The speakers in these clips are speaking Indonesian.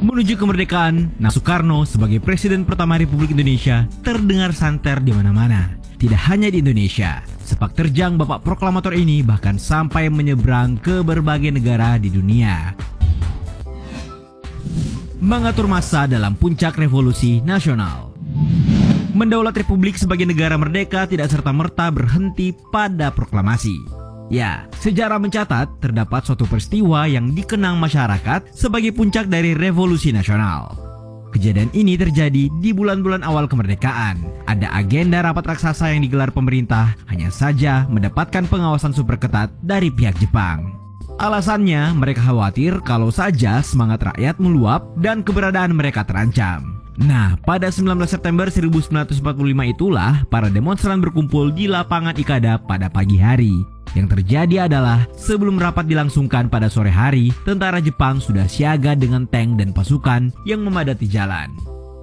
Menuju kemerdekaan, nama Soekarno sebagai Presiden pertama Republik Indonesia terdengar santer di mana-mana. Tidak hanya di Indonesia, sepak terjang Bapak Proklamator ini bahkan sampai menyeberang ke berbagai negara di dunia. Mengatur massa dalam puncak revolusi nasional. Mendaulat Republik sebagai negara merdeka tidak serta-merta berhenti pada proklamasi. Ya, sejarah mencatat terdapat suatu peristiwa yang dikenang masyarakat sebagai puncak dari revolusi nasional. Kejadian ini terjadi di bulan-bulan awal kemerdekaan. Ada agenda rapat raksasa yang digelar pemerintah, hanya saja mendapatkan pengawasan super ketat dari pihak Jepang. Alasannya, mereka khawatir kalau saja semangat rakyat meluap dan keberadaan mereka terancam. Nah, pada 19 September 1945 itulah para demonstran berkumpul di lapangan Ikada pada pagi hari. Yang terjadi adalah sebelum rapat dilangsungkan pada sore hari, tentara Jepang sudah siaga dengan tank dan pasukan yang memadati jalan.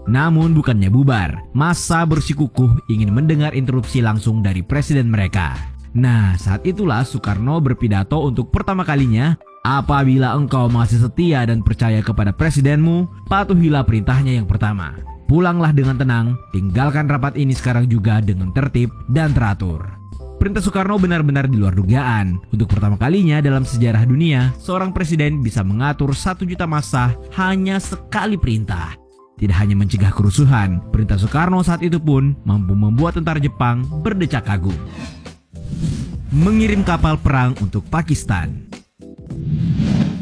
Namun bukannya bubar, massa bersikukuh ingin mendengar interupsi langsung dari presiden mereka. Nah, saat itulah Soekarno berpidato untuk pertama kalinya, "Apabila engkau masih setia dan percaya kepada presidenmu, patuhilah perintahnya yang pertama. Pulanglah dengan tenang, tinggalkan rapat ini sekarang juga dengan tertib dan teratur." Perintah Soekarno benar-benar di luar dugaan. Untuk pertama kalinya dalam sejarah dunia, seorang presiden bisa mengatur 1 juta massa hanya sekali perintah. Tidak hanya mencegah kerusuhan, perintah Soekarno saat itu pun mampu membuat tentara Jepang berdecak kagum. Mengirim kapal perang untuk Pakistan.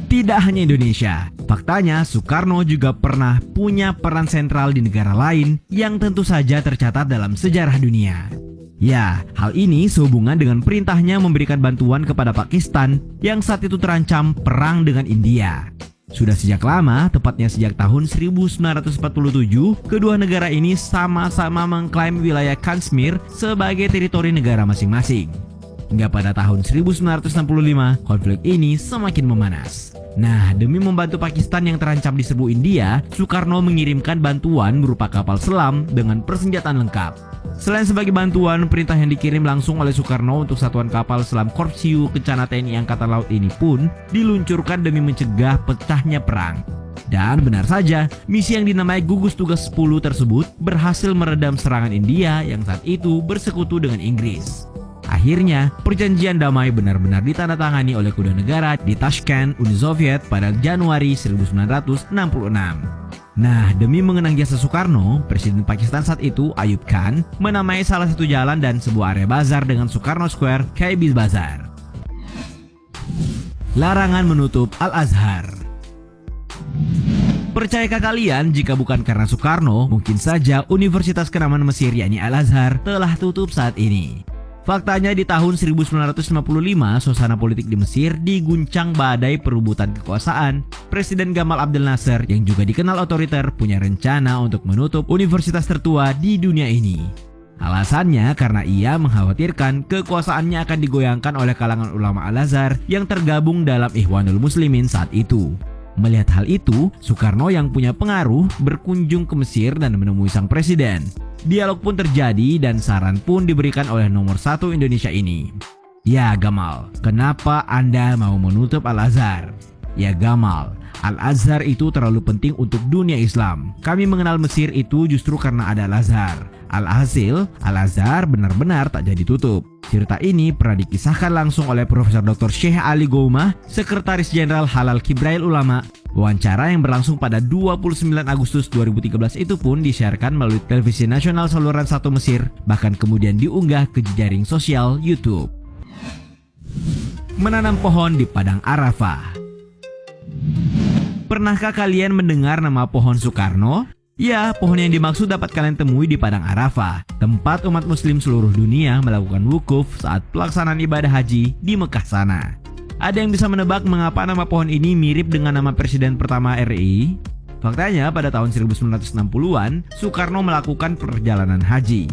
Tidak hanya Indonesia, faktanya Soekarno juga pernah punya peran sentral di negara lain yang tentu saja tercatat dalam sejarah dunia. Ya, hal ini sehubungan dengan perintahnya memberikan bantuan kepada Pakistan yang saat itu terancam perang dengan India. Sudah sejak lama, tepatnya sejak tahun 1947, kedua negara ini sama-sama mengklaim wilayah Kashmir sebagai teritori negara masing-masing. Hingga pada tahun 1965, konflik ini semakin memanas. Nah, demi membantu Pakistan yang terancam diserbu India, Soekarno mengirimkan bantuan berupa kapal selam dengan persenjataan lengkap. Selain sebagai bantuan, perintah yang dikirim langsung oleh Soekarno untuk satuan kapal selam Korpsiu Kencana TNI Angkatan Laut ini pun diluncurkan demi mencegah pecahnya perang. Dan benar saja, misi yang dinamai Gugus Tugas 10 tersebut berhasil meredam serangan India yang saat itu bersekutu dengan Inggris. Akhirnya, perjanjian damai benar-benar ditandatangani oleh kedua negara di Tashkent, Uni Soviet pada Januari 1966. Nah, demi mengenang jasa Soekarno, Presiden Pakistan saat itu, Ayub Khan, menamai salah satu jalan dan sebuah area bazar dengan Soekarno Square, KB Bazar. Larangan menutup Al-Azhar. Percayakah kalian jika bukan karena Soekarno, mungkin saja Universitas Kenamaan Mesir yakni Al-Azhar telah tutup saat ini. Faktanya di tahun 1955, suasana politik di Mesir diguncang badai perebutan kekuasaan. Presiden Gamal Abdel Nasser yang juga dikenal otoriter punya rencana untuk menutup universitas tertua di dunia ini. Alasannya karena ia mengkhawatirkan kekuasaannya akan digoyangkan oleh kalangan ulama Al-Azhar yang tergabung dalam Ikhwanul Muslimin saat itu. Melihat hal itu, Soekarno yang punya pengaruh berkunjung ke Mesir dan menemui sang presiden. Dialog pun terjadi dan saran pun diberikan oleh nomor 1 Indonesia ini. "Ya Gamal, kenapa Anda mau menutup Al-Azhar?" "Ya Gamal, Al-Azhar itu terlalu penting untuk dunia Islam. Kami mengenal Mesir itu justru karena ada Al-Azhar. Alhasil, Al-Azhar benar-benar tak jadi tutup." Cerita ini pernah dikisahkan langsung oleh Profesor Dr. Syekh Ali Goumah, Sekretaris Jenderal Halal Kibrail Ulama. Wawancara yang berlangsung pada 29 Agustus 2013 itu pun disiarkan melalui televisi nasional saluran 1 Mesir, bahkan kemudian diunggah ke jejaring sosial YouTube. Menanam pohon di Padang Arafah. Pernahkah kalian mendengar nama pohon Soekarno? Ya, pohon yang dimaksud dapat kalian temui di Padang Arafah, tempat umat muslim seluruh dunia melakukan wukuf saat pelaksanaan ibadah haji di Mekah sana. Ada yang bisa menebak mengapa nama pohon ini mirip dengan nama presiden pertama RI? Faktanya pada tahun 1960-an, Soekarno melakukan perjalanan haji.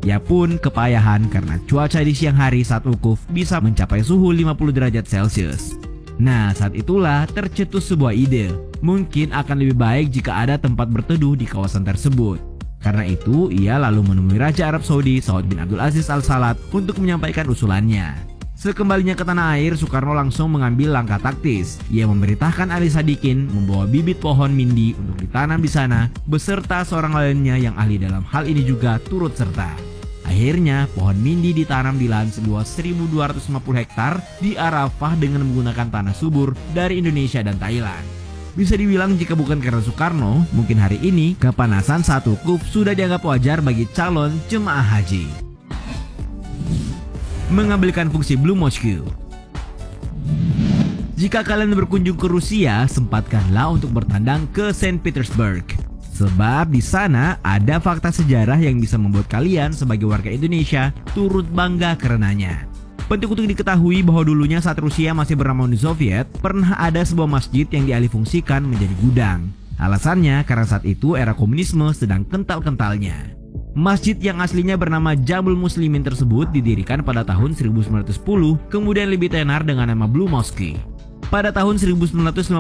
Ia pun kepayahan karena cuaca di siang hari saat wukuf bisa mencapai suhu 50 derajat Celcius. Nah, saat itulah tercetus sebuah ide. Mungkin akan lebih baik jika ada tempat berteduh di kawasan tersebut. Karena itu, ia lalu menemui Raja Arab Saudi Saud bin Abdul Aziz Al Salat untuk menyampaikan usulannya. Sekembalinya ke tanah air, Soekarno langsung mengambil langkah taktis. Ia memerintahkan Ali Sadikin membawa bibit pohon mindi untuk ditanam di sana, beserta seorang lainnya yang ahli dalam hal ini juga turut serta. Akhirnya, pohon mindi ditanam di lahan seluas 1.250 hektar di Arafah dengan menggunakan tanah subur dari Indonesia dan Thailand. Bisa dibilang jika bukan karena Soekarno, mungkin hari ini kepanasan saat wukuf sudah dianggap wajar bagi calon jemaah haji. Mengambilkan fungsi Blue Mosque. Jika kalian berkunjung ke Rusia, sempatkanlah untuk bertandang ke Saint Petersburg. Sebab di sana ada fakta sejarah yang bisa membuat kalian sebagai warga Indonesia turut bangga karenanya. Penting untuk diketahui bahwa dulunya saat Rusia masih bernama Uni Soviet, pernah ada sebuah masjid yang dialihfungsikan menjadi gudang. Alasannya karena saat itu era komunisme sedang kental-kentalnya. Masjid yang aslinya bernama Jamul Muslimin tersebut didirikan pada tahun 1910, kemudian lebih tenar dengan nama Blue Mosque. Pada tahun 1956,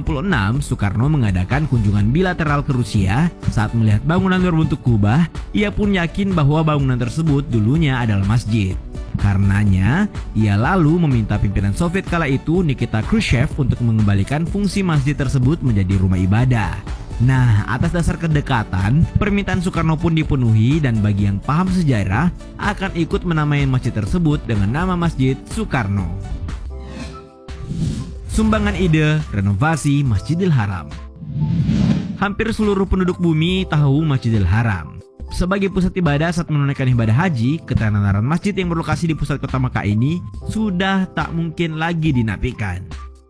Soekarno mengadakan kunjungan bilateral ke Rusia. Saat melihat bangunan berbentuk kubah, ia pun yakin bahwa bangunan tersebut dulunya adalah masjid. Karenanya, ia lalu meminta pimpinan Soviet kala itu, Nikita Khrushchev, untuk mengembalikan fungsi masjid tersebut menjadi rumah ibadah. Nah, atas dasar kedekatan, permintaan Soekarno pun dipenuhi dan bagi yang paham sejarah akan ikut menamai masjid tersebut dengan nama Masjid Soekarno. Sumbangan ide renovasi Masjidil Haram. Hampir seluruh penduduk bumi tahu Masjidil Haram. Sebagai pusat ibadah saat menunaikan ibadah haji, ketenaran masjid yang berlokasi di pusat kota Makkah ini sudah tak mungkin lagi dinafikan.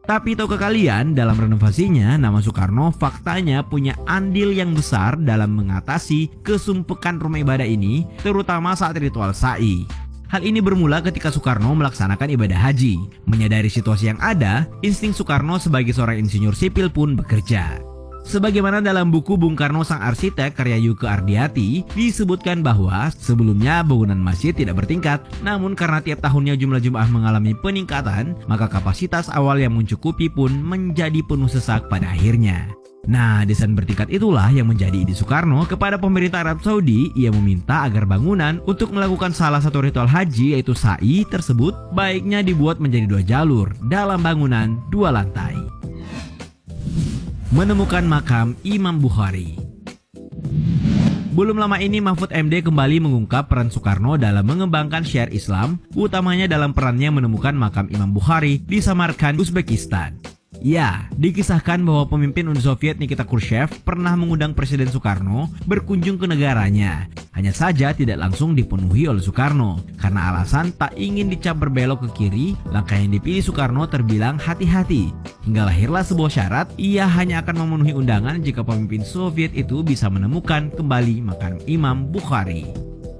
Tapi tahukah kalian, dalam renovasinya, nama Soekarno faktanya punya andil yang besar dalam mengatasi kesumpekan rumah ibadah ini, terutama saat ritual sa'i. Hal ini bermula ketika Soekarno melaksanakan ibadah haji. Menyadari situasi yang ada, insting Soekarno sebagai seorang insinyur sipil pun bekerja. Sebagaimana dalam buku Bung Karno Sang Arsitek karya Yuke Ardiati, disebutkan bahwa sebelumnya bangunan masjid tidak bertingkat, namun karena tiap tahunnya jumlah jemaah mengalami peningkatan, maka kapasitas awal yang mencukupi pun menjadi penuh sesak pada akhirnya. Nah, desain bertingkat itulah yang menjadi ide Soekarno kepada pemerintah Arab Saudi. Ia meminta agar bangunan untuk melakukan salah satu ritual haji yaitu sa'i tersebut baiknya dibuat menjadi 2 jalur dalam bangunan 2 lantai. Menemukan makam Imam Bukhari. Belum lama ini Mahfud MD kembali mengungkap peran Soekarno dalam mengembangkan syiar Islam, utamanya dalam perannya menemukan makam Imam Bukhari di Samarkand, Uzbekistan. Ya, dikisahkan bahwa pemimpin Uni Soviet Nikita Khrushchev pernah mengundang Presiden Soekarno berkunjung ke negaranya. Hanya saja tidak langsung dipenuhi oleh Soekarno. Karena alasan tak ingin dicap berbelok ke kiri, langkah yang dipilih Soekarno terbilang hati-hati. Hingga lahirlah sebuah syarat, ia hanya akan memenuhi undangan jika pemimpin Soviet itu bisa menemukan kembali makam Imam Bukhari.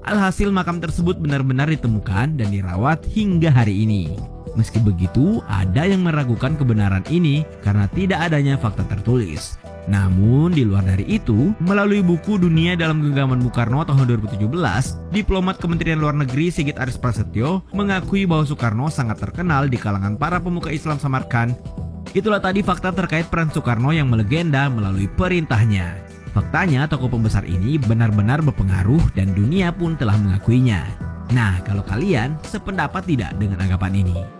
Alhasil makam tersebut benar-benar ditemukan dan dirawat hingga hari ini. Meski begitu, ada yang meragukan kebenaran ini karena tidak adanya fakta tertulis. Namun di luar dari itu, melalui buku Dunia dalam Genggaman Bung Karno tahun 2017, diplomat Kementerian Luar Negeri Sigit Aris Prasetyo mengakui bahwa Soekarno sangat terkenal di kalangan para pemuka Islam Samarkand. Itulah tadi fakta terkait peran Soekarno yang melegenda melalui perintahnya. Faktanya, tokoh pembesar ini benar-benar berpengaruh dan dunia pun telah mengakuinya. Nah, kalau kalian sependapat tidak dengan anggapan ini?